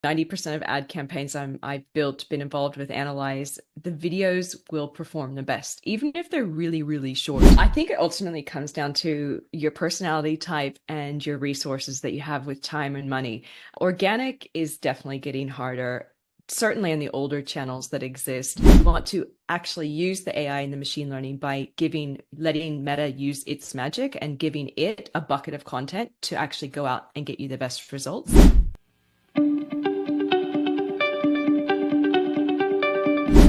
90% of ad campaigns I've built, been involved with, analyze, the videos will perform the best, even if they're really, really short. I think it ultimately comes down to your personality type and your resources that you have with time and money. Organic is definitely getting harder. Certainly in the older channels that exist, you want to actually use the AI and the machine learning by letting Meta use its magic and giving it a bucket of content to actually go out and get you the best results.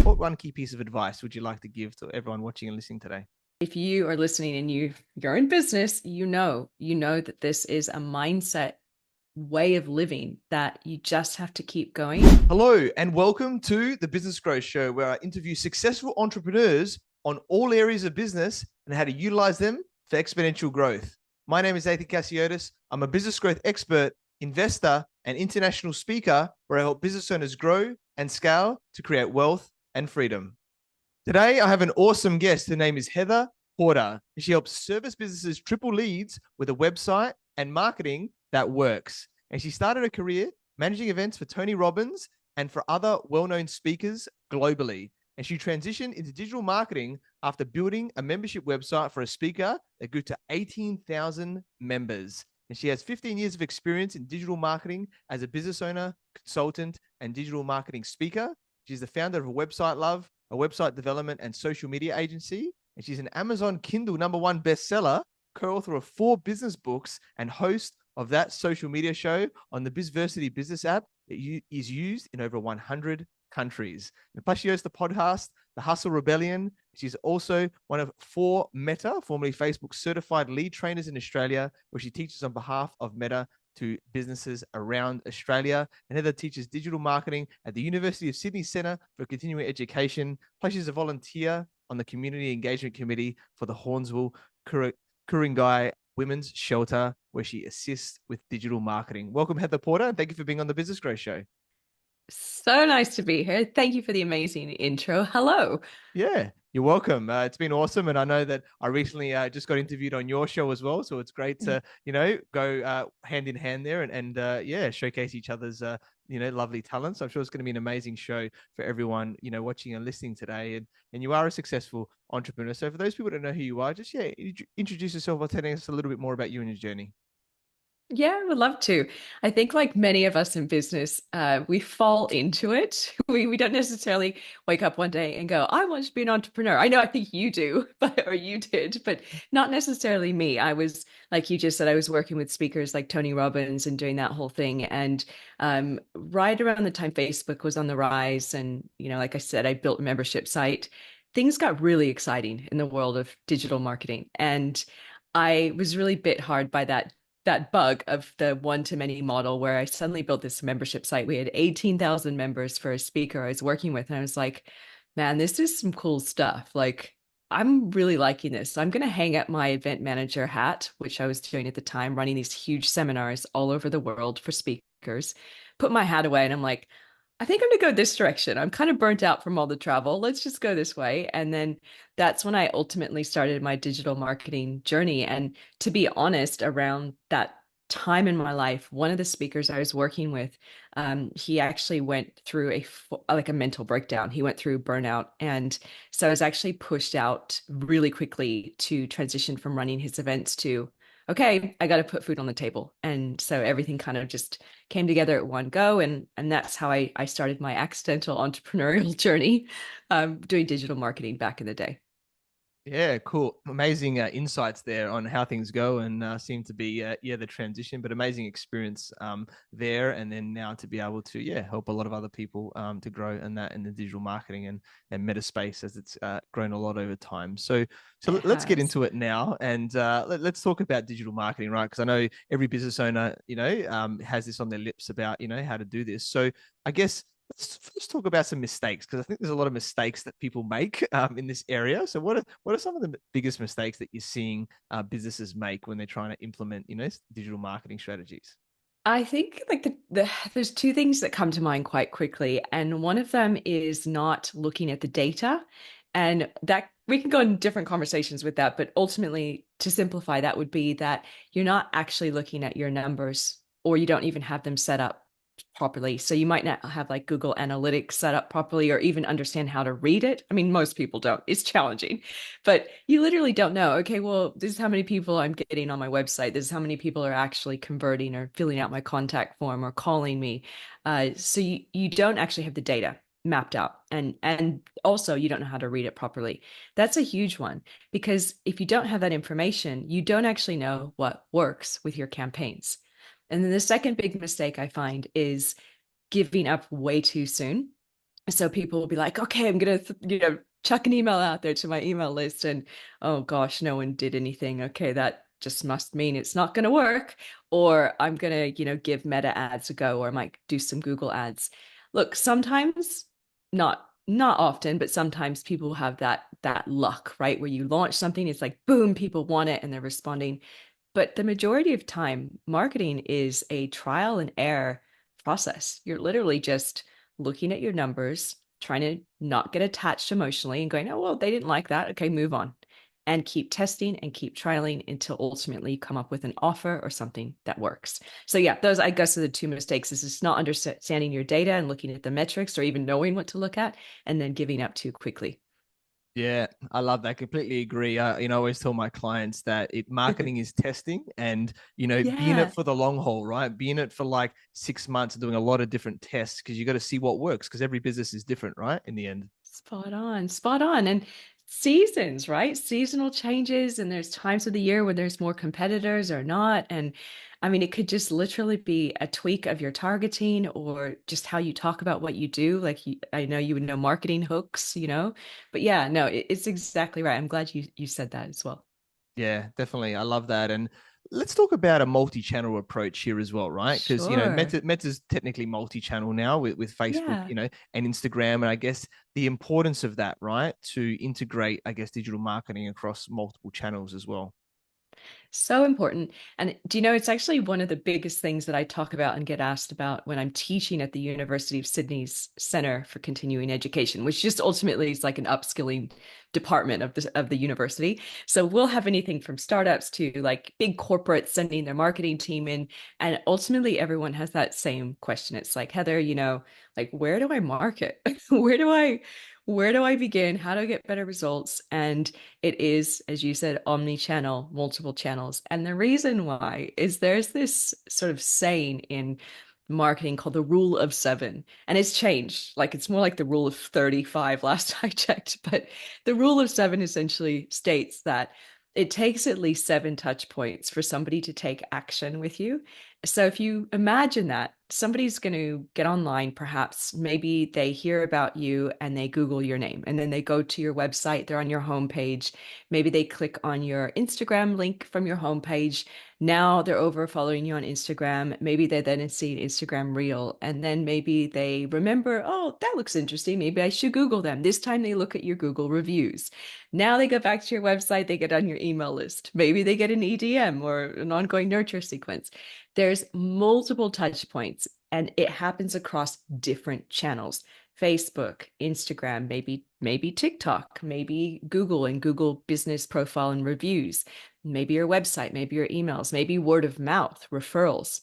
What one key piece of advice would you like to give to everyone watching and listening today? If you are listening and you're in business, you know that this is a mindset way of living that you just have to keep going. Hello, and welcome to the Business Growth Show, where I interview successful entrepreneurs on all areas of business and how to utilize them for exponential growth. My name is Nathan Cassiotis. I'm a business growth expert, investor, and international speaker where I help business owners grow and scale to create wealth and freedom. Today, I have an awesome guest. Her name is Heather Porter. She helps service businesses triple leads with a website and marketing that works. And she started a career managing events for Tony Robbins and for other well-known speakers globally. And she transitioned into digital marketing after building a membership website for a speaker that grew to 18,000 members. And she has 15 years of experience in digital marketing as a business owner, consultant, and digital marketing speaker. She's the founder of Website Love, a website development and social media agency. And she's an Amazon Kindle #1 bestseller, co-author of 4 business books, and host of that social media show on the Bizversity business app that is used in over 100 countries. And plus, she hosts the podcast, The Hustle Rebellion. She's also one of 4 Meta, formerly Facebook, certified lead trainers in Australia, where she teaches on behalf of Meta to businesses around Australia. And Heather teaches digital marketing at the University of Sydney Centre for Continuing Education. Plus, she's a volunteer on the Community Engagement Committee for the Hornsby Ku-ring-gai Women's Shelter, where she assists with digital marketing. Welcome, Heather Porter, and thank you for being on the Business Growth Show. So nice to be here. Thank you for the amazing intro. Hello. Yeah, you're welcome. It's been awesome, and I know that I recently just got interviewed on your show as well. So it's great to go hand in hand there and yeah, showcase each other's lovely talents. I'm sure it's going to be an amazing show for everyone watching and listening today. And you are a successful entrepreneur. So for those people that don't know who you are, just introduce yourself by telling us a little bit more about you and your journey. Yeah, I would love to. I think like many of us in business, we fall into it. We don't necessarily wake up one day and go, I want to be an entrepreneur. I know I think you do, or you did, but not necessarily me. I was, like you just said, I was working with speakers like Tony Robbins and doing that whole thing. And right around the time Facebook was on the rise, and like I said, I built a membership site. Things got really exciting in the world of digital marketing. And I was really bit hard by that bug of the one-to-many model, where I suddenly built this membership site. We had 18,000 members for a speaker I was working with. And I was like, man, this is some cool stuff. Like, I'm really liking this. So I'm going to hang up my event manager hat, which I was doing at the time, running these huge seminars all over the world for speakers, put my hat away. And I'm like, I think I'm going to go this direction. I'm kind of burnt out from all the travel. Let's just go this way. And then that's when I ultimately started my digital marketing journey. And to be honest, around that time in my life, one of the speakers I was working with, he actually went through a mental breakdown. He went through burnout. And so I was actually pushed out really quickly to transition from running his events to, okay, I got to put food on the table. And so everything kind of just came together at one go. And that's how I started my accidental entrepreneurial journey, doing digital marketing back in the day. Yeah, cool. Amazing insights there on how things go and seem to be, the transition, but amazing experience there. And then now to be able to, help a lot of other people to grow in the digital marketing and meta space as it's grown a lot over time. So It let's get has. into it now and let's talk about digital marketing, right? Because I know every business owner, has this on their lips about, how to do this. So I guess let's first talk about some mistakes because I think there's a lot of mistakes that people make in this area. So what are some of the biggest mistakes that you're seeing businesses make when they're trying to implement, digital marketing strategies? I think like there's two things that come to mind quite quickly, and one of them is not looking at the data, and that we can go in different conversations with that, but ultimately to simplify that would be that you're not actually looking at your numbers, or you don't even have them set up properly. So you might not have like Google Analytics set up properly or even understand how to read it. I mean, most people don't. It's challenging, but you literally don't know. Okay, well, this is how many people I'm getting on my website. This is how many people are actually converting or filling out my contact form or calling me. So you don't actually have the data mapped out, and also you don't know how to read it properly. That's a huge one, because if you don't have that information, you don't actually know what works with your campaigns. And then the second big mistake I find is giving up way too soon. So people will be like, okay, I'm gonna chuck an email out there to my email list, and oh gosh, no one did anything. Okay, that just must mean it's not gonna work. Or I'm gonna, give Meta ads a go, or I might do some Google ads. Look, sometimes, not often, but sometimes people have that luck, right? Where you launch something, it's like boom, people want it and they're responding. But the majority of time, marketing is a trial and error process. You're literally just looking at your numbers, trying to not get attached emotionally and going, oh, well, they didn't like that. Okay, move on. And keep testing and keep trialing until ultimately you come up with an offer or something that works. So yeah, those I guess are the two mistakes: is just not understanding your data and looking at the metrics or even knowing what to look at, and then giving up too quickly. Yeah, I love that. Completely agree. I always tell my clients that marketing is testing, and be in it Yeah. for the long haul, right? Be in it for like 6 months, doing a lot of different tests, because you got to see what works, because every business is different, right? In the end. Spot on, spot on. And seasons, right? Seasonal changes, and there's times of the year when there's more competitors or not. And I mean, it could just literally be a tweak of your targeting or just how you talk about what you do. Like I know you would know marketing hooks, but yeah, no, it's exactly right. I'm glad you said that as well. Yeah, definitely. I love that. And let's talk about a multi-channel approach here as well, right? Because Sure. Meta's technically multi-channel now with Facebook, Yeah. and Instagram, and I guess the importance of that, right? To integrate, I guess, digital marketing across multiple channels as well. So important. And do you know, it's actually one of the biggest things that I talk about and get asked about when I'm teaching at the University of Sydney's Centre for Continuing Education, which just ultimately is like an upskilling department of the university. So we'll have anything from startups to like big corporates sending their marketing team in. And ultimately everyone has that same question. It's like, Heather, like where do I market? Where do I begin? How do I get better results? And it is, as you said, omni-channel, multiple channels. And the reason why is there's this sort of saying in marketing called the rule of seven. And it's changed. Like it's more like the rule of 35 last I checked. But the rule of seven essentially states that it takes at least seven touch points for somebody to take action with you. So if you imagine that somebody's going to get online, perhaps maybe they hear about you and they Google your name, and then they go to your website, they're on your homepage. Maybe they click on your Instagram link from your homepage. Now they're over following you on Instagram. Maybe they then see an Instagram reel, and then maybe they remember, oh, that looks interesting. Maybe I should Google them. This time they look at your Google reviews. Now they go back to your website, they get on your email list. Maybe they get an EDM or an ongoing nurture sequence. There's multiple touch points, and it happens across different channels: Facebook, Instagram, maybe TikTok, maybe Google and Google business profile and reviews, maybe your website, maybe your emails, maybe word of mouth, referrals.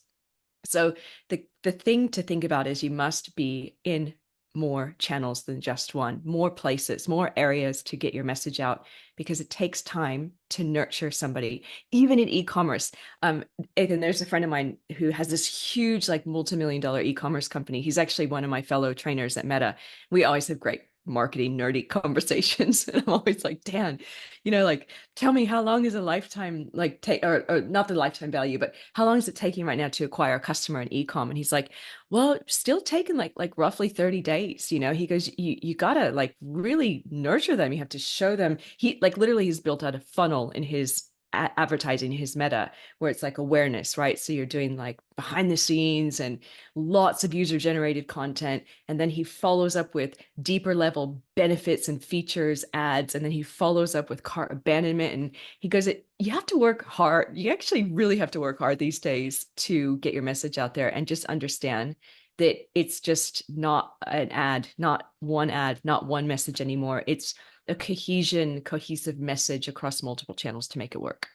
So the thing to think about is you must be in more channels than just one, more places, more areas to get your message out, because it takes time to nurture somebody, even in e-commerce. And there's a friend of mine who has this huge, like multi-million dollar e-commerce company. He's actually one of my fellow trainers at Meta. We always have great marketing nerdy conversations. And I'm always like, Dan, like tell me, how long is a lifetime like take, or not the lifetime value, but how long is it taking right now to acquire a customer in e-com? And he's like, well, still taking like roughly 30 days. He goes, you gotta like really nurture them. You have to show them. He like literally he's built out a funnel in his advertising, his Meta, where it's like awareness, right? So you're doing like behind the scenes and lots of user generated content, and then he follows up with deeper level benefits and features ads, and then he follows up with cart abandonment. And he goes, you have to work hard. You actually really have to work hard these days to get your message out there, and just understand that it's just not an ad, not one message anymore. It's a cohesive message across multiple channels to make it work.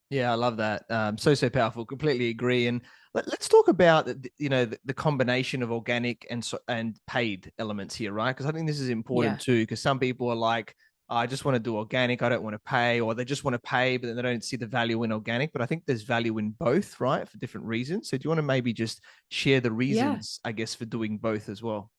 Yeah, I love that. So powerful. Completely agree. And let's talk about the combination of organic and paid elements here, right? Because I think this is important Yeah. too. Because some people are like, I just want to do organic. I don't want to pay, or they just want to pay, but then they don't see the value in organic. But I think there's value in both, right, for different reasons. So do you want to maybe just share the Yeah. reasons, I guess, for doing both as well?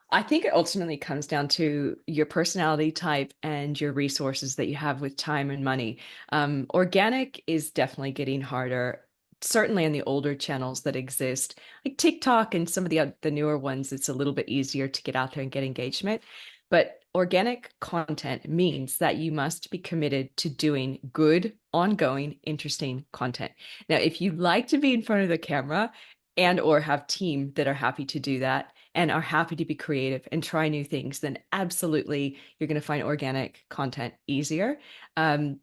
I think it ultimately comes down to your personality type and your resources that you have with time and money. Organic is definitely getting harder, certainly in the older channels that exist, like TikTok and some of the newer ones. It's a little bit easier to get out there and get engagement. But organic content means that you must be committed to doing good, ongoing, interesting content. Now, if you like to be in front of the camera and or have team that are happy to do that, and are happy to be creative and try new things, then absolutely you're going to find organic content easier. Um,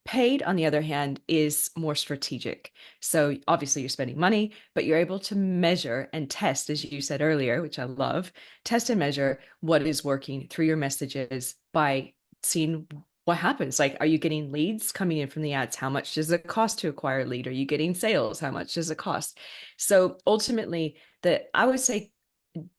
Paid, on the other hand, is more strategic. So obviously you're spending money, but you're able to measure and test, as you said earlier, which I love, test and measure what is working through your messages by seeing what happens. Like, are you getting leads coming in from the ads? How much does it cost to acquire a lead? Are you getting sales? How much does it cost? So ultimately, I would say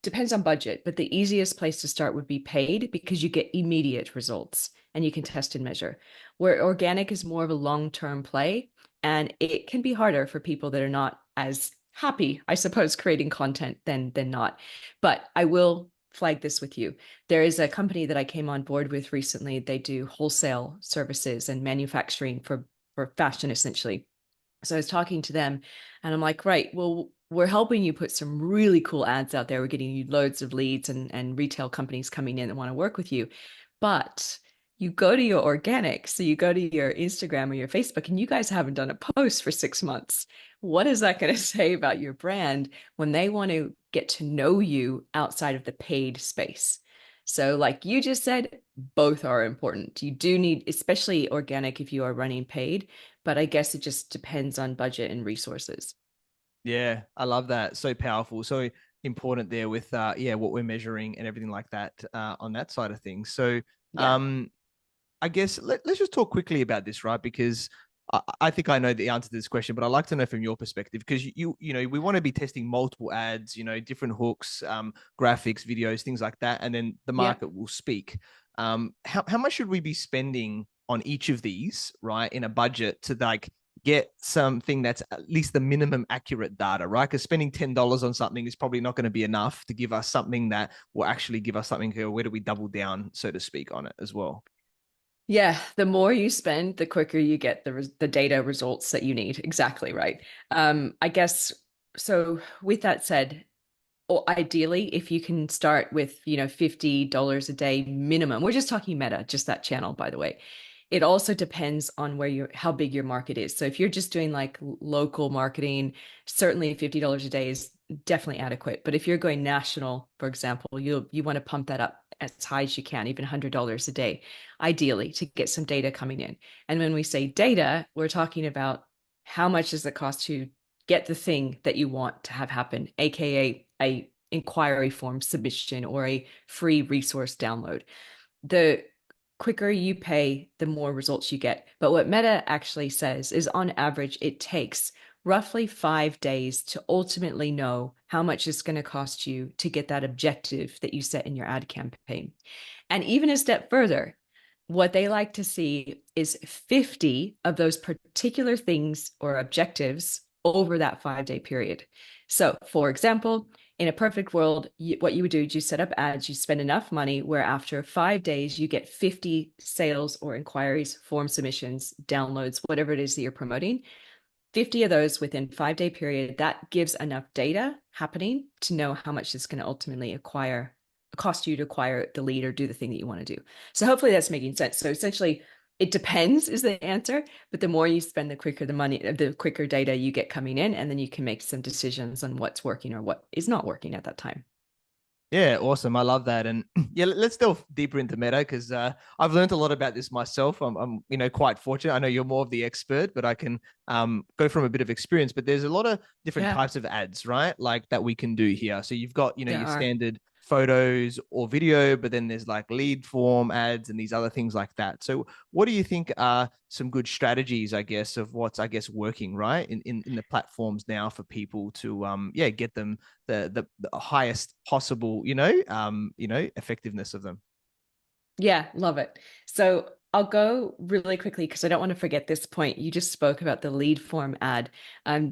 depends on budget, but the easiest place to start would be paid because you get immediate results and you can test and measure. Where organic is more of a long-term play, and it can be harder for people that are not as happy, I suppose, creating content than not. But I will flag this with you. There is a company that I came on board with recently. They do wholesale services and manufacturing for fashion, essentially. So I was talking to them and I'm like, right, well, we're helping you put some really cool ads out there. We're getting you loads of leads and retail companies coming in that want to work with you. But you go to your organic, so you go to your Instagram or your Facebook, and you guys haven't done a post for 6 months. What is that going to say about your brand when they want to get to know you outside of the paid space? So, like you just said, both are important. You do need, especially organic, if you are running paid, but I guess it just depends on budget and resources. Yeah, I love that. So powerful. So important there with yeah, what we're measuring and everything like that on that side of things. So Yeah. um I guess let's just talk quickly about this, right? Because I think I know the answer to this question, but I'd like to know from your perspective because you know we want to be testing multiple ads, different hooks, graphics, videos, things like that, and then the Yeah. market will speak. How much should we be spending on each of these, right, in a budget to like get something that's at least the minimum accurate data, right? Because spending $10 on something is probably not going to be enough to give us something that will actually give us something. Where do we double down, so to speak, on it as well? Yeah, the more you spend, the quicker you get the data results that you need. Exactly right. I guess so. With that said, or ideally, if you can start with, $50 a day minimum. We're just talking Meta, just that channel, by the way. It also depends on how big your market is. So if you're just doing like local marketing, certainly $50 a day is definitely adequate. But if you're going national, for example, you want to pump that up as high as you can, even $100 a day, ideally, to get some data coming in. And when we say data, we're talking about how much does it cost to get the thing that you want to have happen, aka a inquiry form submission or a free resource download. The quicker you pay, the more results you get. But what Meta actually says is on average, it takes roughly 5 days to ultimately know how much it's going to cost you to get that objective that you set in your ad campaign. And even a step further, what they like to see is 50 of those particular things or objectives over that 5 day period. So, for example, in a perfect world, what you would do is you set up ads, you spend enough money where after 5 days, you get 50 sales or inquiries, form submissions, downloads, whatever it is that you're promoting. 50 of those within 5 day period, that gives enough data happening to know how much it's going to ultimately cost you to acquire the lead or do the thing that you want to do. So hopefully that's making sense. So essentially, it depends is the answer, but the more you spend, the quicker the quicker data you get coming in, and then you can make some decisions on what's working or what is not working at that time. Yeah, awesome. I love that. And yeah, let's delve deeper into Meta because I've learned a lot about this myself. I'm quite fortunate. I know you're more of the expert, but I can go from a bit of experience. But there's a lot of different Yeah, types of ads, right? Like that we can do here. So you've got, there your are. standard photos or video, but then there's like lead form ads and these other things like that. So what do you think are some good strategies, I guess, of what's, I guess, working right in the platforms now for people to get them the highest possible, effectiveness of them? Yeah, love it. So I'll go really quickly because I don't want to forget this point. You just spoke about the lead form ad.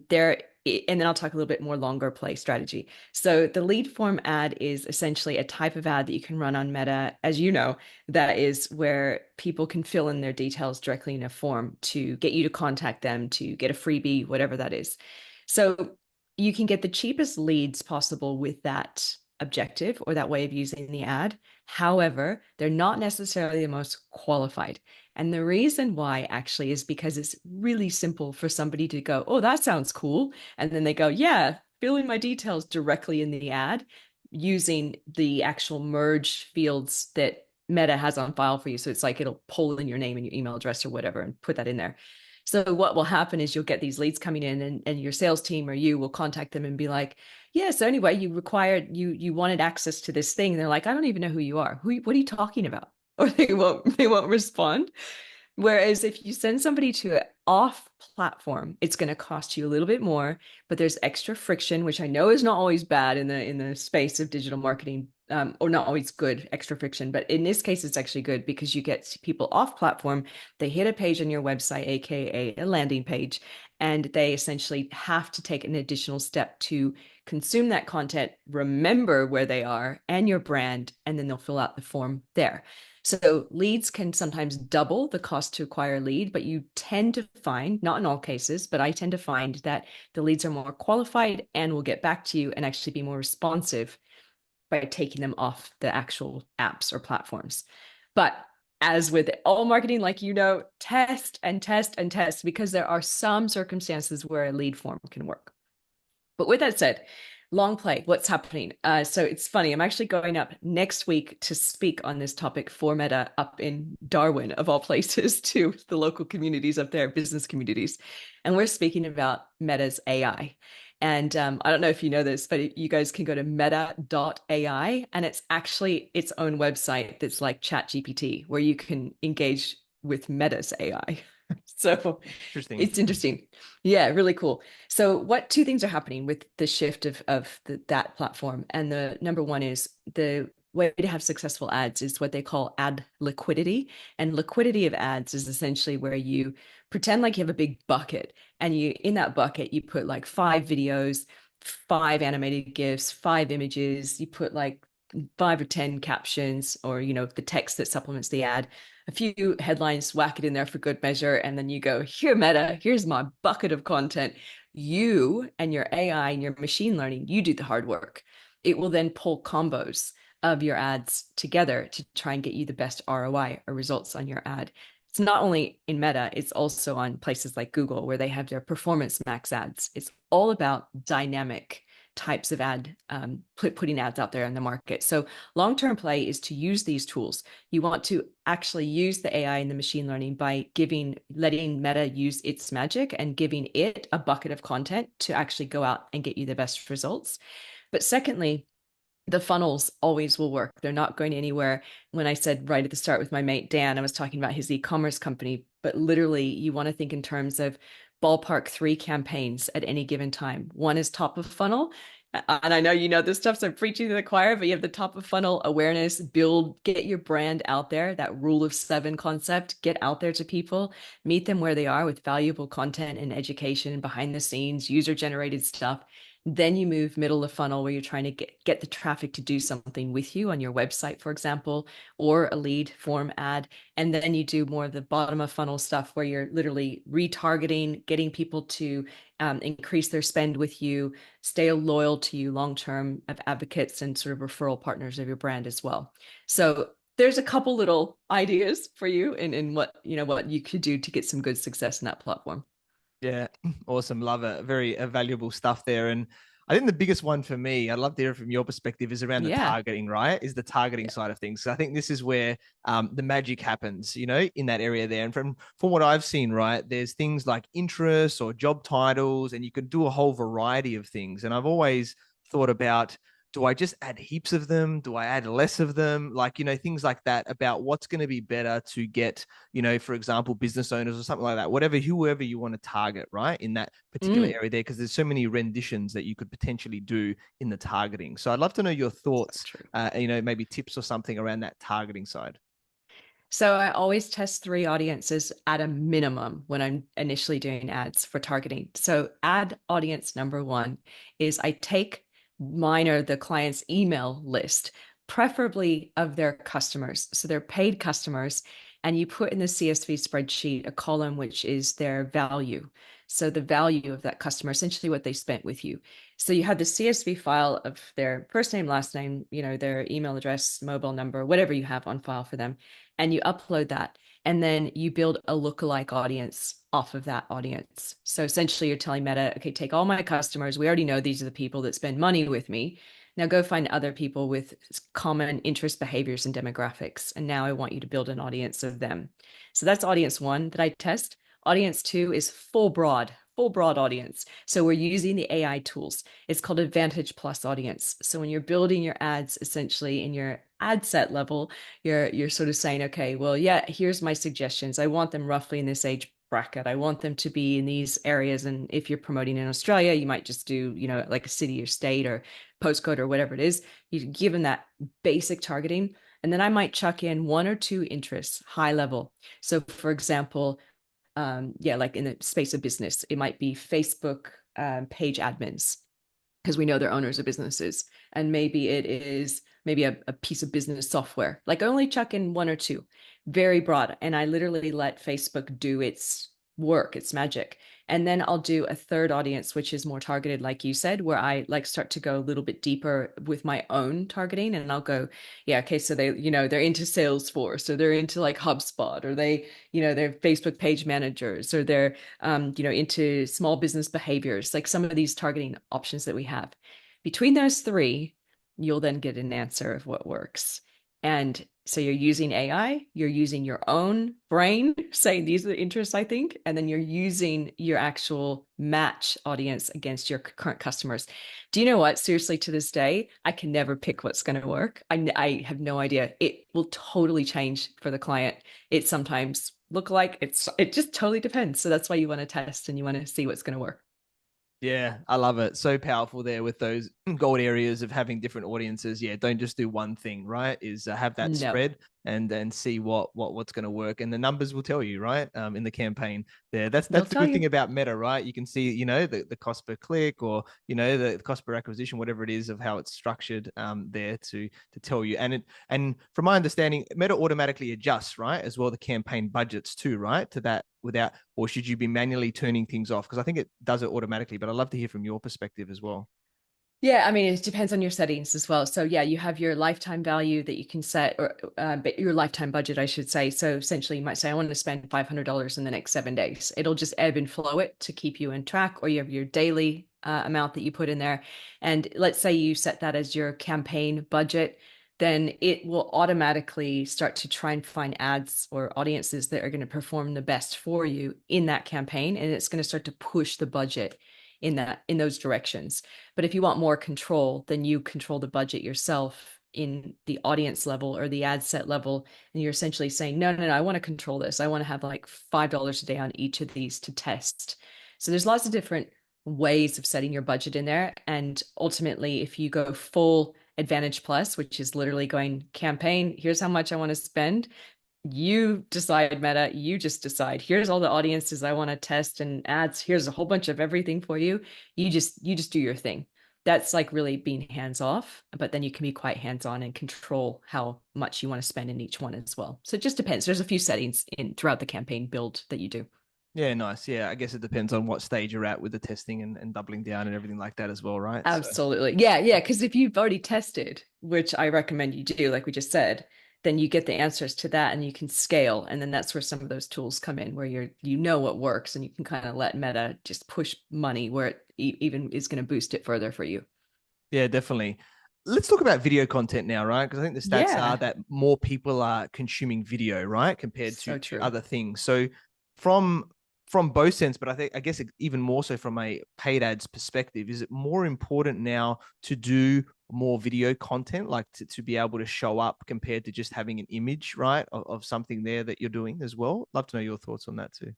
There, and then I'll talk a little bit more longer play strategy. So the lead form ad is essentially a type of ad that you can run on Meta, as you know, that is where people can fill in their details directly in a form to get you to contact them, to get a freebie, whatever that is. So you can get the cheapest leads possible with that objective or that way of using the ad. However, they're not necessarily the most qualified. And the reason why actually is because it's really simple for somebody to go, oh, that sounds cool. And then they go, yeah, fill in my details directly in the ad using the actual merge fields that Meta has on file for you. So it's like it'll pull in your name and your email address or whatever and put that in there. So what will happen is you'll get these leads coming in and your sales team or you will contact them and be like, yeah, so anyway, you wanted access to this thing. And they're like, I don't even know who you are. What are you talking about? Or they won't respond. Whereas if you send somebody to an off platform, it's going to cost you a little bit more, but there's extra friction, which I know is not always bad in the space of digital marketing, or not always good, extra friction. But in this case, it's actually good because you get people off platform. They hit a page on your website, aka a landing page, and they essentially have to take an additional step to consume that content, remember where they are and your brand, and then they'll fill out the form there. So leads can sometimes double the cost to acquire a lead, but you tend to find, not in all cases, but I tend to find that the leads are more qualified and will get back to you and actually be more responsive by taking them off the actual apps or platforms. But as with all marketing, like test and test and test, because there are some circumstances where a lead form can work. But with that said, long play, what's happening? So it's funny. I'm actually going up next week to speak on this topic for Meta up in Darwin, of all places, to the local communities up there, business communities. And we're speaking about Meta's AI. And I don't know if you know this, but you guys can go to meta.ai and it's actually its own website that's like ChatGPT, where you can engage with Meta's AI. So Interesting. it's interesting. Yeah, really cool. So what two things are happening with the shift of that platform? And the number one is the way to have successful ads is what they call ad liquidity. And liquidity of ads is essentially where you pretend like you have a big bucket and you in that bucket you put like 5 videos, 5 animated GIFs, 5 images, you put like 5 or 10 captions or the text that supplements the ad, a few headlines, whack it in there for good measure, and then you go, here, Meta, here's my bucket of content. You and your AI and your machine learning, you do the hard work. It will then pull combos of your ads together to try and get you the best ROI or results on your ad. It's not only in Meta, it's also on places like Google where they have their performance max ads. It's all about dynamic types of putting ads out there in the market. So long-term play is to use these tools. You want to actually use the AI and the machine learning by letting Meta use its magic and giving it a bucket of content to actually go out and get you the best results. But secondly, the funnels always will work. They're not going anywhere. When I said right at the start with my mate Dan, I was talking about his e-commerce company, but literally you want to think in terms of ballpark 3 campaigns at any given time. One is top of funnel. And I know you know this stuff, so I'm preaching to the choir, but you have the top of funnel awareness, get your brand out there, that rule of 7 concept, get out there to people, meet them where they are with valuable content and education and behind the scenes, user generated stuff. Then you move middle of funnel where you're trying to get the traffic to do something with you on your website, for example, or a lead form ad. And then you do more of the bottom of funnel stuff where you're literally retargeting, getting people to increase their spend with you, stay loyal to you long-term of advocates and sort of referral partners of your brand as well. So there's a couple little ideas for you in what you could do to get some good success in that platform. Yeah, awesome. Love it. Very valuable stuff there. And I think the biggest one for me, I'd love to hear from your perspective, is around the Yeah. targeting, right? Is the targeting Yeah. side of things. So I think this is where the magic happens, in that area there. And from what I've seen, right, there's things like interests or job titles, and you could do a whole variety of things. And I've always thought about, do I just add heaps of them? Do I add less of them? Like, things like that about what's going to be better to get, for example, business owners or something like that, whoever you want to target, right? In that particular Mm, area there, because there's so many renditions that you could potentially do in the targeting. So I'd love to know your so thoughts, true. maybe tips or something around that targeting side. So I always test three audiences at a minimum when I'm initially doing ads for targeting. So ad audience number one is I take mine or the client's email list, preferably of their customers. So they're paid customers, and you put in the CSV spreadsheet a column which is their value. So the value of that customer, essentially what they spent with you. So you have the CSV file of their first name, last name, their email address, mobile number, whatever you have on file for them, and you upload that. And then you build a lookalike audience off of that audience. So essentially, you're telling Meta, okay, take all my customers. We already know these are the people that spend money with me. Now go find other people with common interest behaviors and demographics. And now I want you to build an audience of them. So that's audience one that I test. Audience two is full broad audience. So we're using the AI tools. It's called Advantage Plus audience. So when you're building your ads, essentially in your ad set level, you're sort of saying, okay, well, yeah, here's my suggestions. I want them roughly in this age bracket. I want them to be in these areas. And if you're promoting in Australia, you might just do, like a city or state or postcode or whatever it is. You give them that basic targeting. And then I might chuck in one or two interests, high level. So for example, like in the space of business, it might be Facebook page admins, because we know they're owners of businesses. And maybe it is maybe a piece of business software. Like I only chuck in one or two, very broad. And I literally let Facebook do its work, its magic. And then I'll do a third audience, which is more targeted, like you said, where I like start to go a little bit deeper with my own targeting. And I'll go, yeah, okay, so they're into Salesforce, or they're into like HubSpot, or they're Facebook page managers, or they're into small business behaviors, like some of these targeting options that we have. Between those three, you'll then get an answer of what works. And so you're using AI, you're using your own brain, saying these are the interests I think, and then you're using your actual match audience against your current customers. Do you know what? Seriously, to this day, I can never pick what's going to work. I have no idea. It will totally change for the client. It sometimes look like it just totally depends. So that's why you want to test and you want to see what's going to work. Yeah, I love it. So powerful there with those gold areas of having different audiences. Yeah, don't just do one thing, right? Is have that No, spread and then see what's going to work, and the numbers will tell you, right? In the campaign there. That's they'll the tell good thing you. about Meta, right? You can see, the cost per click, or the cost per acquisition, whatever it is, of how it's structured there to tell you. And from my understanding, Meta automatically adjusts, right, as well, the campaign budgets too, right, to that, without, or should you be manually turning things off? Because I think it does it automatically, but I'd love to hear from your perspective as well. Yeah, I mean, it depends on your settings as well. So yeah, you have your lifetime value that you can set, or your lifetime budget, I should say. So essentially, you might say, I want to spend $500 in the next 7 days. It'll just ebb and flow it to keep you in track, or you have your daily amount that you put in there. And let's say you set that as your campaign budget, then it will automatically start to try and find ads or audiences that are going to perform the best for you in that campaign, and it's going to start to push the budget in those directions. But if you want more control, then you control the budget yourself in the audience level or the ad set level. And you're essentially saying, no, no, no, I want to control this. I want to have like $5 a day on each of these to test. So there's lots of different ways of setting your budget in there. And ultimately, if you go full Advantage Plus, which is literally going campaign, here's how much I want to spend, you decide. Meta, you just decide, here's all the audiences I want to test and ads, here's a whole bunch of everything for you. You just do your thing. That's like really being hands off, but then you can be quite hands on and control how much you want to spend in each one as well. So it just depends. There's a few settings in throughout the campaign build that you do. Yeah, nice. Yeah, I guess it depends on what stage you're at with the testing and doubling down and everything like that as well, right? So Absolutely. Yeah, because if you've already tested, which I recommend you do, like we just said, then you get the answers to that and you can scale. And then that's where some of those tools come in, where what works, and you can kind of let Meta just push money where it even is going to boost it further for you. yeah, definitely. Let's talk about video content now, right? Because I think the stats are Yeah, that more people are consuming video, right, compared so to true. other things. So from from both sense, but I guess even more so from a paid ads perspective, is it more important now to do more video content, like to be able to show up compared to just having an image, right, of something there that you're doing as well? Love to know your thoughts on that too.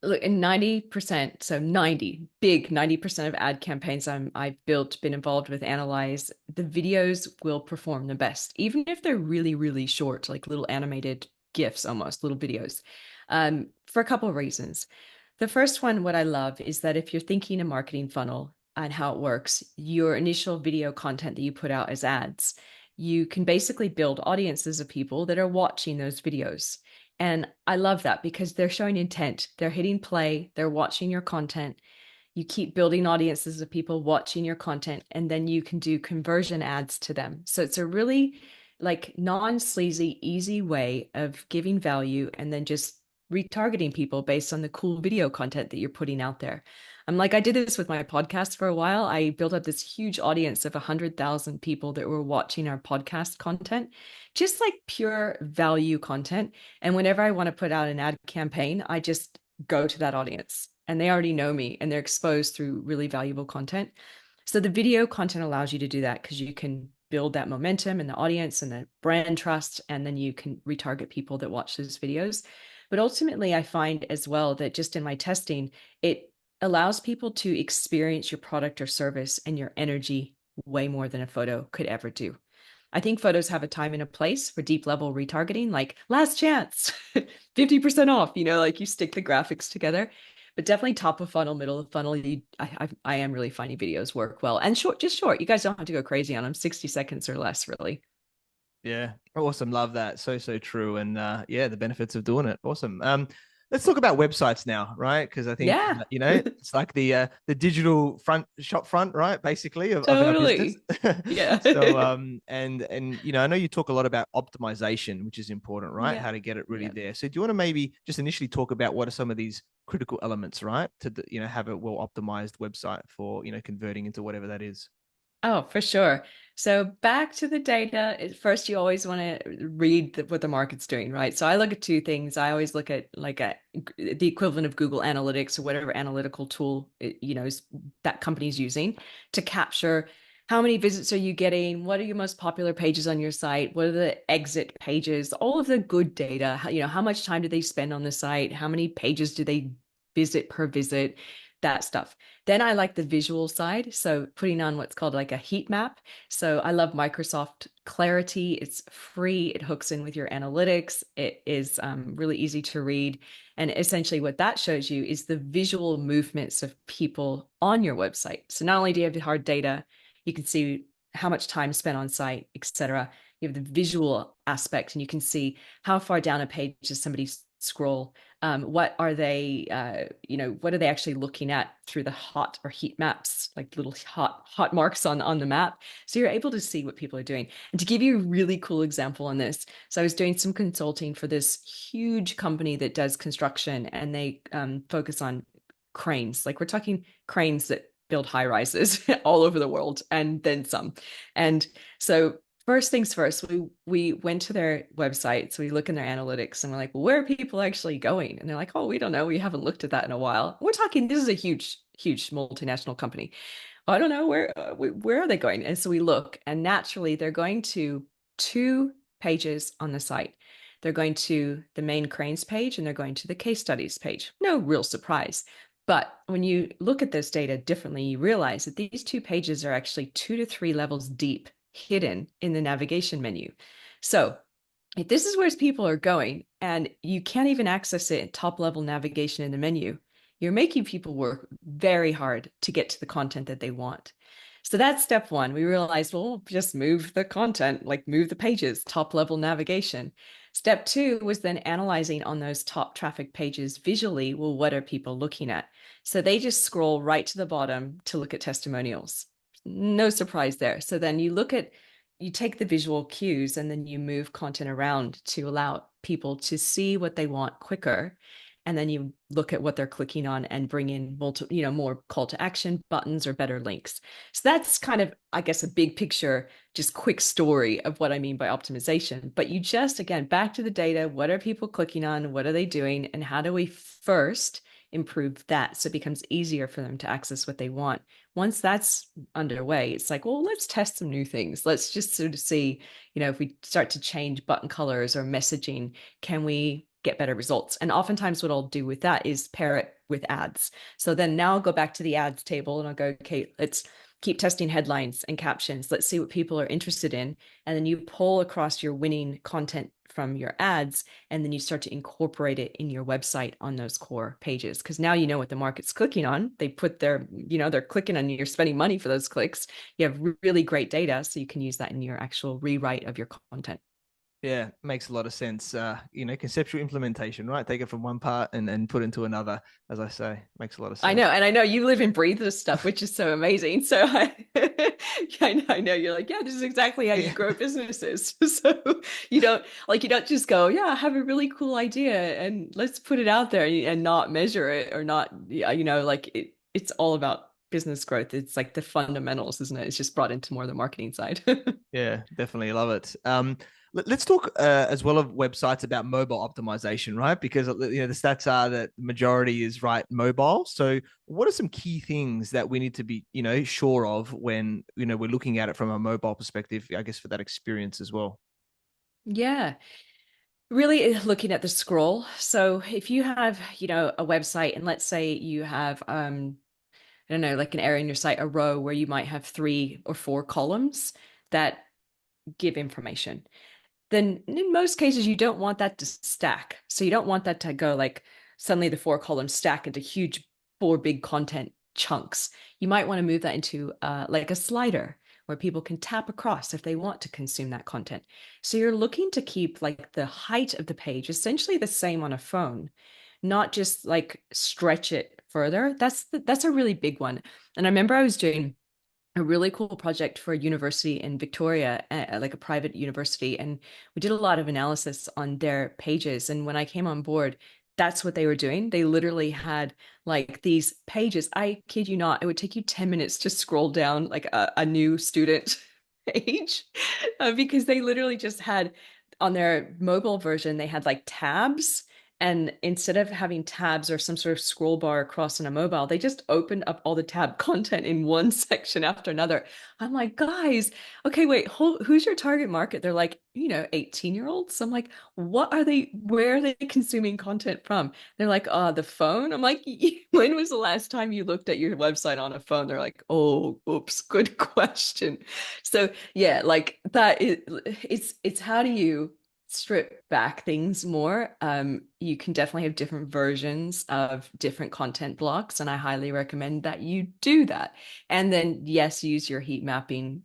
Look, in 90%, so 90, big 90% of ad campaigns I've built, been involved with, analyze, the videos will perform the best, even if they're really, really short, like little animated GIFs, almost little videos, for a couple of reasons. The first one, what I love is that if you're thinking a marketing funnel and how it works, your initial video content that you put out as ads, you can basically build audiences of people that are watching those videos. And I love that because they're showing intent. They're hitting play, they're watching your content. You keep building audiences of people watching your content, and then you can do conversion ads to them. So it's a really like non-sleazy, easy way of giving value and then just retargeting people based on the cool video content that you're putting out there. I'm like, I did this with my podcast for a while. I built up this huge audience of 100,000 people that were watching our podcast content, just like pure value content. And whenever I want to put out an ad campaign, I just go to that audience and they already know me and they're exposed through really valuable content. So the video content allows you to do that because you can build that momentum in the audience and the brand trust, and then you can retarget people that watch those videos. But ultimately, I find as well that just in my testing, it allows people to experience your product or service and your energy way more than a photo could ever do. I think photos have a time and a place for deep level retargeting, like last chance, 50% off, like you stick the graphics together. But definitely top of funnel, middle of funnel, I am really finding videos work well. And short, just short. You guys don't have to go crazy on them, 60 seconds or less, really. Yeah, awesome. Love that. So true. And yeah, the benefits of doing it. Awesome. Let's talk about websites now, right? Because I think Yeah, it's like the digital shop front, right? Basically of our business. totally. Yeah. So and I know you talk a lot about optimization, which is important, right? Yeah. How to get it really Yeah. there. So do you want to maybe just initially talk about what are some of these critical elements, right? To have a well optimized website for converting into whatever that is. Oh, for sure. So back to the data. First, you always want to read what the market's doing, right? So I look at two things. I always look at like the equivalent of Google Analytics or whatever analytical tool that company's using to capture how many visits are you getting, what are your most popular pages on your site, what are the exit pages, all of the good data. How much time do they spend on the site, how many pages do they visit per visit, that stuff. Then I like the visual side. So putting on what's called like a heat map. So I love Microsoft Clarity. It's free. It hooks in with your analytics. It is really easy to read. And essentially what that shows you is the visual movements of people on your website. So not only do you have the hard data, you can see how much time spent on site, etc. You have the visual aspect and you can see how far down a page does somebody scroll. What are they what are they actually looking at through the hot or heat maps, like little hot marks on the map, so you're able to see what people are doing. And to give you a really cool example on this, so I was doing some consulting for this huge company that does construction, and they focus on cranes, like we're talking cranes that build high rises all over the world and then some. And so first things first, we went to their website. So we look in their analytics and we're like, well, where are people actually going? And they're like, oh, we don't know. We haven't looked at that in a while. We're talking, this is a huge, huge multinational company. I don't know where are they going? And so we look, and naturally they're going to two pages on the site. They're going to the main cranes page and they're going to the case studies page. No real surprise. But when you look at this data differently, you realize that these two pages are actually 2 to 3 levels deep, hidden in the navigation menu. So if this is where people are going and you can't even access it at top level navigation in the menu, you're making people work very hard to get to the content that they want. So that's step one. We realized, well, we'll just move the content, like move the pages, top level navigation. Step two was then analyzing on those top traffic pages visually, well, what are people looking at? So they just scroll right to the bottom to look at testimonials. No surprise there. So then you take the visual cues and then you move content around to allow people to see what they want quicker. And then you look at what they're clicking on and bring in more call to action buttons or better links. So that's kind of, I guess, a big picture, just quick story of what I mean by optimization. But again, back to the data. What are people clicking on? What are they doing? And how do we first improve that so it becomes easier for them to access what they want. Once that's underway, it's like, well, let's test some new things. Let's just sort of see, if we start to change button colors or messaging, can we get better results? And oftentimes what I'll do with that is pair it with ads. So then now I'll go back to the ads table and I'll go, okay, let's keep testing headlines and captions. Let's see what people are interested in. And then you pull across your winning content from your ads, and then you start to incorporate it in your website on those core pages. Because now you know what the market's clicking on. They put their, they're clicking on, you're spending money for those clicks. You have really great data, so you can use that in your actual rewrite of your content. Yeah, makes a lot of sense. Conceptual implementation, right? Take it from one part and put into another, as I say, makes a lot of I sense. know, and I know you live and breathe this stuff, which is so amazing. So I know you're like, yeah, this is exactly how you Yeah. grow businesses. So you don't just go, yeah, I have a really cool idea and let's put it out there and not measure it or not, it's all about business growth. It's like the fundamentals, isn't it? It's just brought into more of the marketing side. Yeah, definitely love it. Let's talk as well of websites about mobile optimization, right? Because the stats are that the majority is right mobile. So, what are some key things that we need to be sure of when we're looking at it from a mobile perspective? I guess for that experience as well. Yeah. Really looking at the scroll. So if you have, a website and let's say you have I don't know, like an area in your site, a row where you might have 3 or 4 columns that give information. Then in most cases, you don't want that to stack. So you don't want that to go like suddenly the 4 columns stack into huge 4 big content chunks. You might want to move that into like a slider where people can tap across if they want to consume that content. So you're looking to keep like the height of the page essentially the same on a phone, not just like stretch it further. That's a really big one. And I remember I was doing a really cool project for a university in Victoria, like a private university. And we did a lot of analysis on their pages. And when I came on board, that's what they were doing. They literally had like these pages. I kid you not, it would take you 10 minutes to scroll down like a new student page because they literally just had on their mobile version, they had like tabs. And instead of having tabs or some sort of scroll bar across on a mobile, they just opened up all the tab content in one section after another. I'm like, guys, okay, wait, who's your target market? They're like, 18-year-olds. I'm like, where are they consuming content from? They're like, the phone. I'm like, when was the last time you looked at your website on a phone? They're like, oh, oops, good question. So yeah, like that is, it's how do you strip back things more. You can definitely have different versions of different content blocks, and I highly recommend that you do that. And then, yes, use your heat mapping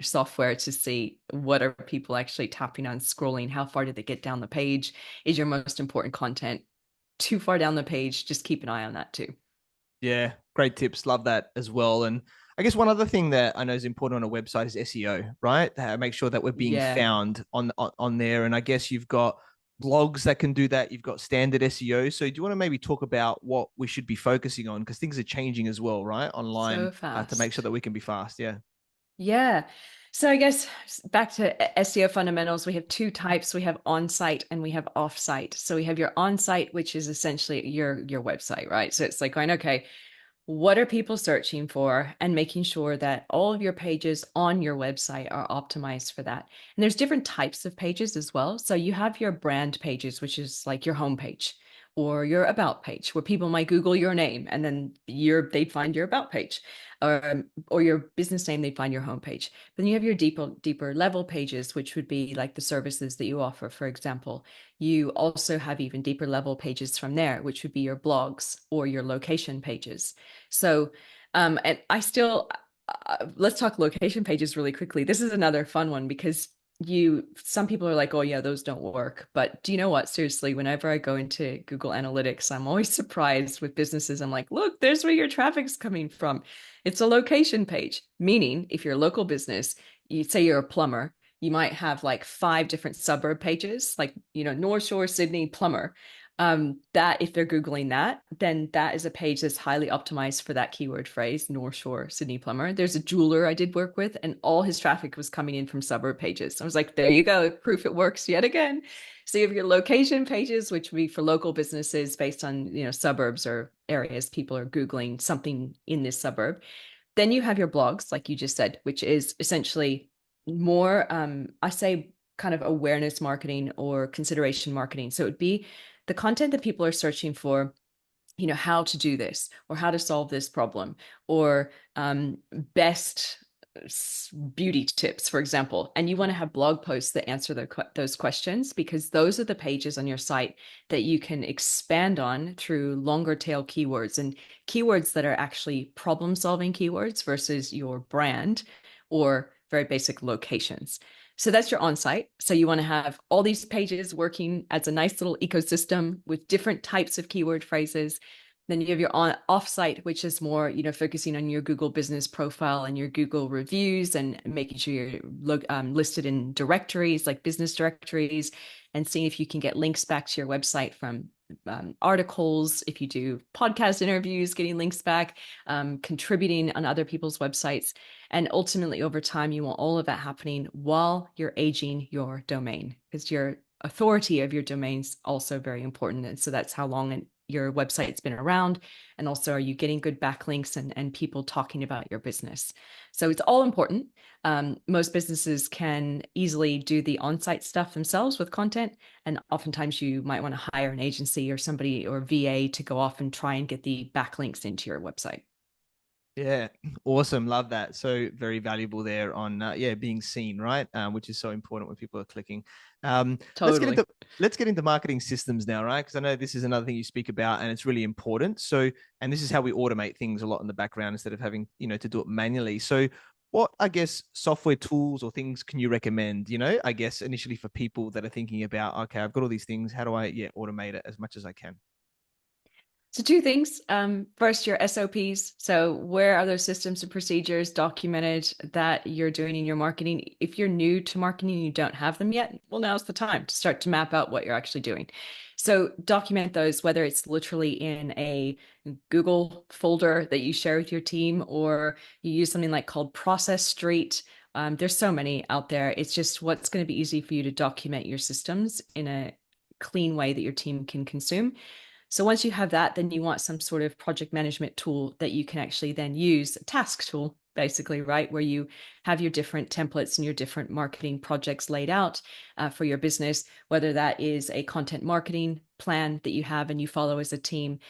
software to see what are people actually tapping on, scrolling, how far did they get down the page? Is your most important content too far down the page? Just keep an eye on that too. Yeah, great tips. Love that as well. And I guess one other thing that I know is important on a website is SEO, right? Make sure that we're being Yeah. found on there. And I guess you've got blogs that can do that. You've got standard SEO. So do you want to maybe talk about what we should be focusing on? Because things are changing as well, right? Online So to make sure fast. that we can be fast. Yeah. Yeah. So I guess back to SEO fundamentals, we have 2 types. We have on-site and we have off-site. So we have your on-site, which is essentially your website, right? So it's like going, okay, what are people searching for, and making sure that all of your pages on your website are optimized for that. And there's different types of pages as well. So you have your brand pages, which is like your homepage, or your about page, where people might Google your name and then they'd find your about page, or your business name, they'd find your homepage. But then you have your deeper level pages, which would be like the services that you offer, for example. You also have even deeper level pages from there, which would be your blogs or your location pages. So, and I still, let's talk location pages really quickly. This is another fun one because some people are like, oh yeah, those don't work. But do you know what? Seriously, whenever I go into Google Analytics, I'm always surprised with businesses. I'm like, look, there's where your traffic's coming from. It's a location page, meaning if you're a local business, you say you're a plumber, you might have like 5 different suburb pages, like, North Shore, Sydney, plumber. That if they're Googling that, then that is a page that's highly optimized for that keyword phrase, North Shore, Sydney plumber. There's a jeweler I did work with, and all his traffic was coming in from suburb pages. I was like, there you go, proof it works yet again. So you have your location pages, which would be for local businesses based on, suburbs or areas people are Googling something in this suburb. Then you have your blogs, like you just said, which is essentially more, I say, kind of awareness marketing or consideration marketing. So it would be the content that people are searching for, how to do this or how to solve this problem, or best beauty tips, for example. And you want to have blog posts that answer those questions, because those are the pages on your site that you can expand on through longer tail keywords, and keywords that are actually problem solving keywords versus your brand or very basic locations. So that's your on-site. So you want to have all these pages working as a nice little ecosystem with different types of keyword phrases. Then you have your off-site, which is more, focusing on your Google business profile and your Google reviews and making sure you're listed in directories like business directories, and seeing if you can get links back to your website from articles. If you do podcast interviews, getting links back, contributing on other people's websites. And ultimately, over time, you want all of that happening while you're aging your domain, because your authority of your domain's also very important. And so that's how long your website's been around. And also, are you getting good backlinks and people talking about your business? So it's all important. Most businesses can easily do the on-site stuff themselves with content. And oftentimes you might want to hire an agency or somebody or VA to go off and try and get the backlinks into your website. Yeah, awesome. Love that. So very valuable there on being seen, right? Which is so important when people are clicking. Let's get Totally. into marketing systems now, right? Because I know this is another thing you speak about, and it's really important. So, and this is how we automate things a lot in the background instead of having to do it manually. So, what I guess software tools or things can you recommend? I guess initially for people that are thinking about, okay, I've got all these things. How do I automate it as much as I can? So two things. First, your SOPs. So where are those systems and procedures documented that you're doing in your marketing? If you're new to marketing and you don't have them yet, well, now's the time to start to map out what you're actually doing. So document those, whether it's literally in a Google folder that you share with your team, or you use something like called Process Street. There's so many out there. It's just what's going to be easy for you to document your systems in a clean way that your team can consume. So once you have that, then you want some sort of project management tool that you can actually then use, a task tool, basically, right? Where you have your different templates and your different marketing projects laid out for your business, whether that is a content marketing plan that you have and you follow as a team,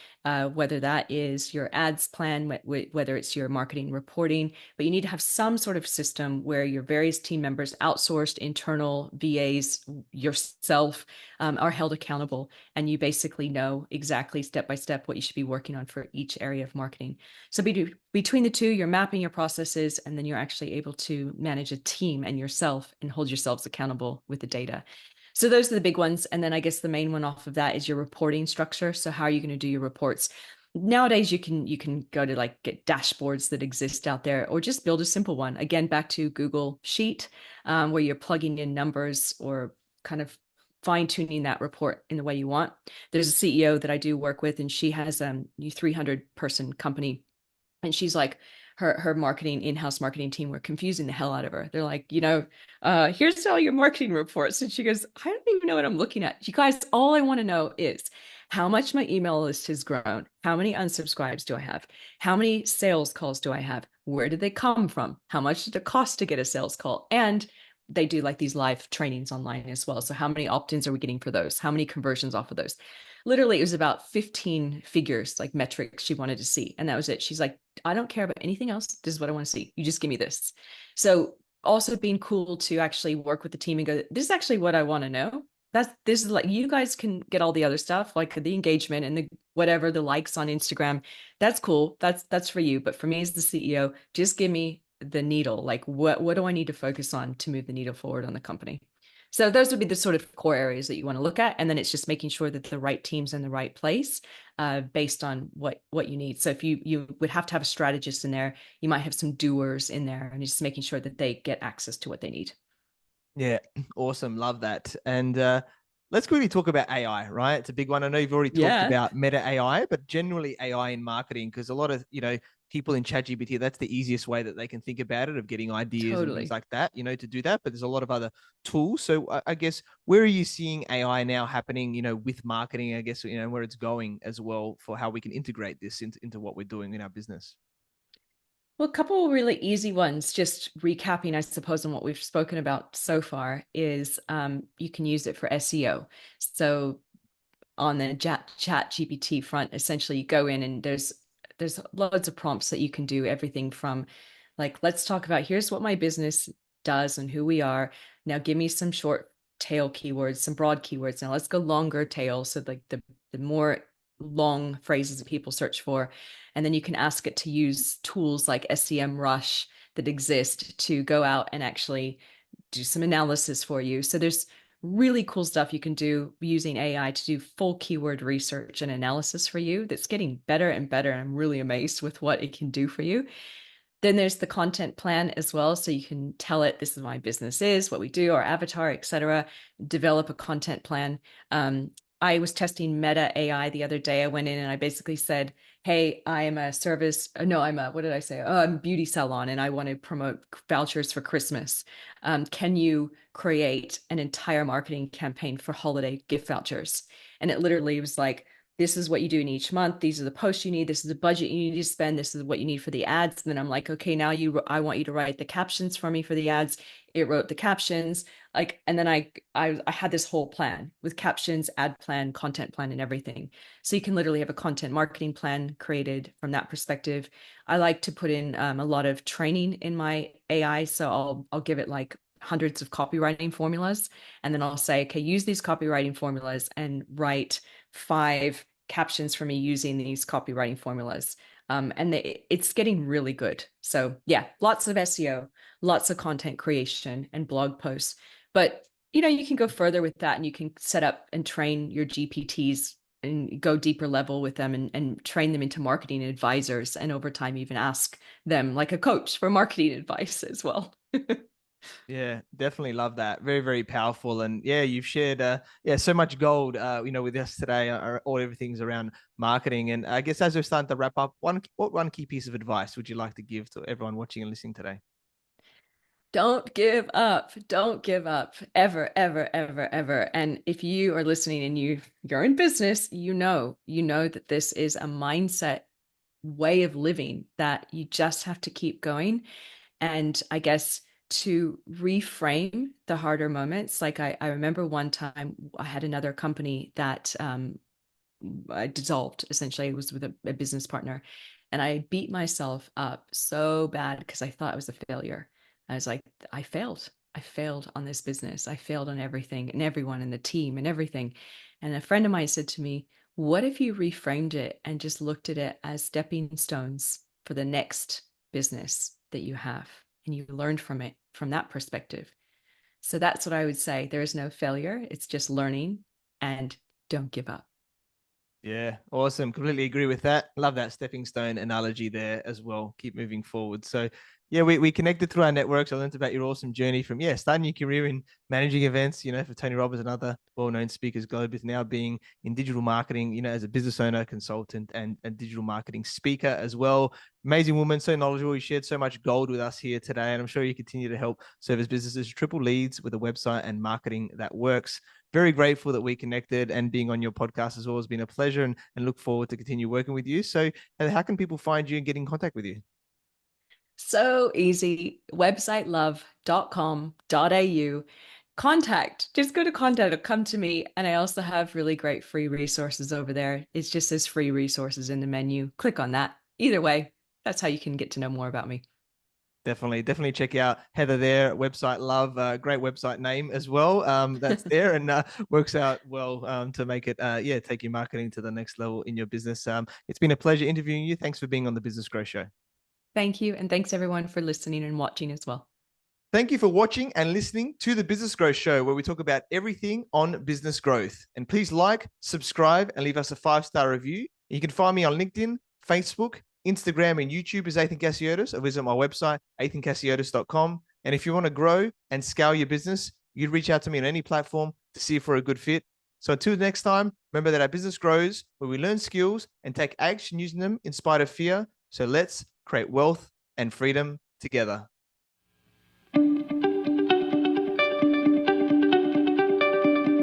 whether that is your ads plan, whether it's your marketing reporting. But you need to have some sort of system where your various team members, outsourced, internal, VAs, yourself, are held accountable, and you basically know exactly step by step what you should be working on for each area of marketing. So between the two, you're mapping your processes, and then you're actually able to manage a team and yourself and hold yourselves accountable with the data. So those are the big ones. And then I guess the main one off of that is your reporting structure. So how are you going to do your reports? Nowadays, you can go to like get dashboards that exist out there, or just build a simple one. Again, back to Google Sheet, where you're plugging in numbers or kind of fine tuning that report in the way you want. There's a CEO that I do work with, and she has a 300-person company, and she's like, her marketing in-house marketing team were confusing the hell out of her. They're like, here's all your marketing reports. And she goes, I don't even know what I'm looking at. You guys, all I want to know is how much my email list has grown. How many unsubscribes do I have? How many sales calls do I have? Where did they come from? How much did it cost to get a sales call? And they do like these live trainings online as well. So how many opt-ins are we getting for those? How many conversions off of those? Literally, it was about 15 figures, like metrics she wanted to see. And that was it. She's like, I don't care about anything else. This is what I want to see. You just give me this. So also being cool to actually work with the team and go, this is actually what I want to know. This is like, you guys can get all the other stuff, like the engagement and the whatever, the likes on Instagram. That's cool. That's for you. But for me as the CEO, just give me the needle. Like what do I need to focus on to move the needle forward on the company? So those would be the sort of core areas that you want to look at. And then it's just making sure that the right team's in the right place based on what you need. So if you would have to have a strategist in there, you might have some doers in there, and just making sure that they get access to what they need. Yeah, awesome. Love that. And Let's quickly talk about AI, right? It's a big one. I know you've already talked Yeah, about meta AI, but generally AI in marketing, because a lot of, people in ChatGPT, that's the easiest way that they can think about it, of getting ideas and things totally. like that, to do that. But there's a lot of other tools. So I guess, where are you seeing AI now happening, with marketing, I guess, where it's going as well, for how we can integrate this into what we're doing in our business? Well, a couple of really easy ones, just recapping, I suppose, on what we've spoken about so far, is you can use it for SEO. So on the chat GPT front, essentially you go in and there's loads of prompts that you can do, everything from like, let's talk about here's what my business does and who we are. Now give me some short tail keywords, some broad keywords. Now let's go longer tail. So like the more long phrases that people search for. And then you can ask it to use tools like SEM Rush that exist to go out and actually do some analysis for you. So there's really cool stuff you can do using AI to do full keyword research and analysis for you that's getting better and better. And I'm really amazed with what it can do for you. Then there's the content plan as well. So you can tell it, this is my business is, what we do, our avatar, etc. Develop a content plan. I was testing Meta AI the other day. I went in and I basically said, hey, I am a service. No, I'm a, what did I say? Oh, I'm a beauty salon and I want to promote vouchers for Christmas. Can you create an entire marketing campaign for holiday gift vouchers? And it literally was like, this is what you do in each month. These are the posts you need. This is the budget you need to spend. This is what you need for the ads. And then I'm like, okay, now I want you to write the captions for me for the ads. It wrote the captions, like, and then I had this whole plan with captions, ad plan, content plan, and everything. So you can literally have a content marketing plan created from that perspective. I like to put in a lot of training in my AI, so I'll give it like hundreds of copywriting formulas, and then I'll say, okay, use these copywriting formulas and write 5 captions for me using these copywriting formulas. It's getting really good. So yeah, lots of SEO, lots of content creation and blog posts. But you can go further with that and you can set up and train your GPTs and go deeper level with them and train them into marketing advisors. And over time, even ask them like a coach for marketing advice as well. Yeah, definitely love that. Very, very powerful. And yeah, you've shared so much gold with us today, all everything's around marketing. And I guess, as we're starting to wrap up, one key piece of advice would you like to give to everyone watching and listening today? Don't give up. Don't give up ever, ever, ever, ever. And if you are listening and you're in business, you know that this is a mindset way of living that you just have to keep going. And I guess to reframe the harder moments, like I remember one time I had another company that I dissolved. Essentially, it was with a business partner, and I beat myself up so bad because I thought I was a failure. I was like, I failed. I failed on this business. I failed on everything and everyone in the team and everything. And a friend of mine said to me, what if you reframed it and just looked at it as stepping stones for the next business that you have? And you learned from it from that perspective. So that's what I would say. There is no failure. It's just learning, and don't give up. Yeah, awesome. Completely agree with that. Love that stepping stone analogy there as well. Keep moving forward. So, yeah, we connected through our networks. I learned about your awesome journey from, starting your career in managing events, for Tony Robbins and other well-known speakers globally, now being in digital marketing, as a business owner, consultant, and digital marketing speaker as well. Amazing woman, so knowledgeable. You shared so much gold with us here today, and I'm sure you continue to help service businesses triple leads with a website and marketing that works. Very grateful that we connected, and being on your podcast has always been a pleasure, and look forward to continue working with you. So how can people find you and get in contact with you? So easy. Websitelove.com.au. Contact. Just go to contact or come to me. And I also have really great free resources over there. It's just says free resources in the menu. Click on that. Either way, that's how you can get to know more about me. Definitely check out Heather there. Website Love, great website name as well. That's there, and works out well to make it, take your marketing to the next level in your business. It's been a pleasure interviewing you. Thanks for being on the Business Growth Show. Thank you. And thanks everyone for listening and watching as well. Thank you for watching and listening to the Business Growth Show, where we talk about everything on business growth. And please like, subscribe, and leave us a 5-star review. You can find me on LinkedIn, Facebook, Instagram, and YouTube as Ethan Cassiotis, or visit my website, ethancassiotis.com. And if you want to grow and scale your business, you'd reach out to me on any platform to see if we're a good fit. So until next time, remember that our business grows when we learn skills and take action using them in spite of fear. So let's create wealth and freedom together.